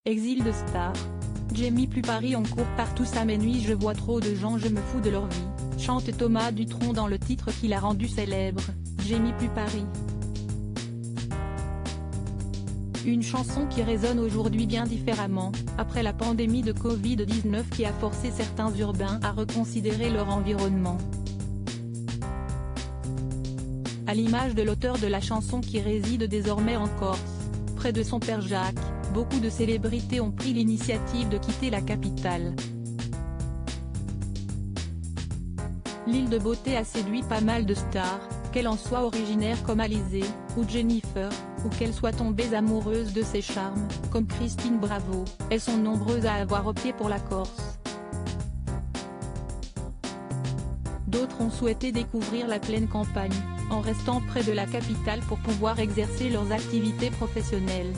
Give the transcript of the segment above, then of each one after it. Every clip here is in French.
Exil de star. Jamie plus Paris, on court partout ça m'ennuie, je vois trop de gens, je me fous de leur vie, chante Thomas Dutronc dans le titre qui l'a rendu célèbre, Jamie plus Paris. Une chanson qui résonne aujourd'hui bien différemment, après la pandémie de Covid-19 qui a forcé certains urbains à reconsidérer leur environnement. À l'image de l'auteur de la chanson qui réside désormais en Corse, près de son père Jacques, beaucoup de célébrités ont pris l'initiative de quitter la capitale. L'île de beauté a séduit pas mal de stars, qu'elles en soient originaires comme Alizée, ou Jennifer, ou qu'elles soient tombées amoureuses de ses charmes, comme Christine Bravo, elles sont nombreuses à avoir opté pour la Corse. D'autres ont souhaité découvrir la pleine campagne, en restant près de la capitale pour pouvoir exercer leurs activités professionnelles.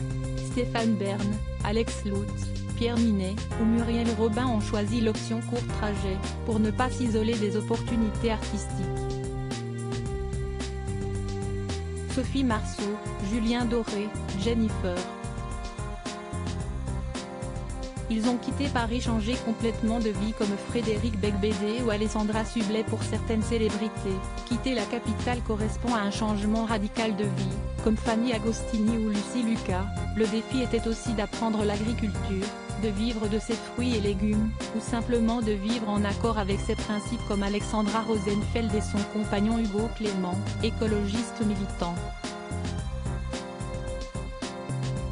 Stéphane Bern, Alex Lutz, Pierre Ninet, ou Muriel Robin ont choisi l'option court trajet, pour ne pas s'isoler des opportunités artistiques. Sophie Marceau, Julien Doré, Jennifer. Ils ont quitté Paris, changé complètement de vie comme Frédéric Becbédé ou Alessandra Sublet pour certaines célébrités. Quitter la capitale correspond à un changement radical de vie, comme Fanny Agostini ou Lucie Lucas. Le défi était aussi d'apprendre l'agriculture, de vivre de ses fruits et légumes, ou simplement de vivre en accord avec ses principes comme Alexandra Rosenfeld et son compagnon Hugo Clément, écologiste militant.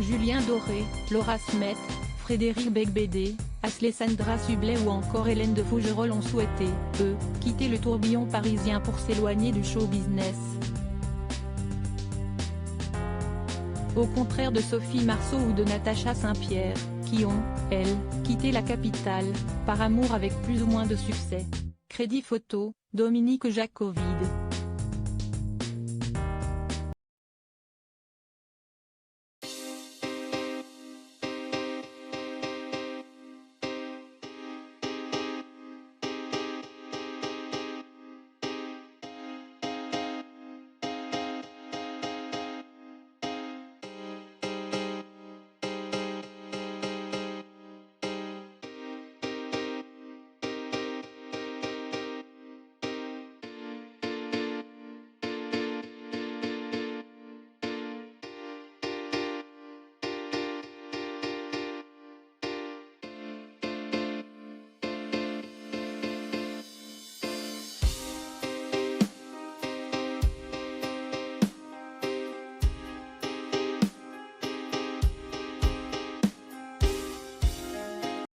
Julien Doré, Laura Smet, Frédéric Becbédé, Alessandra Sublet ou encore Hélène de Fougerolles ont souhaité, eux, quitter le tourbillon parisien pour s'éloigner du show business. Au contraire de Sophie Marceau ou de Natacha Saint-Pierre, qui ont, elles, quitté la capitale, par amour avec plus ou moins de succès. Crédit photo, Dominique Jacovide.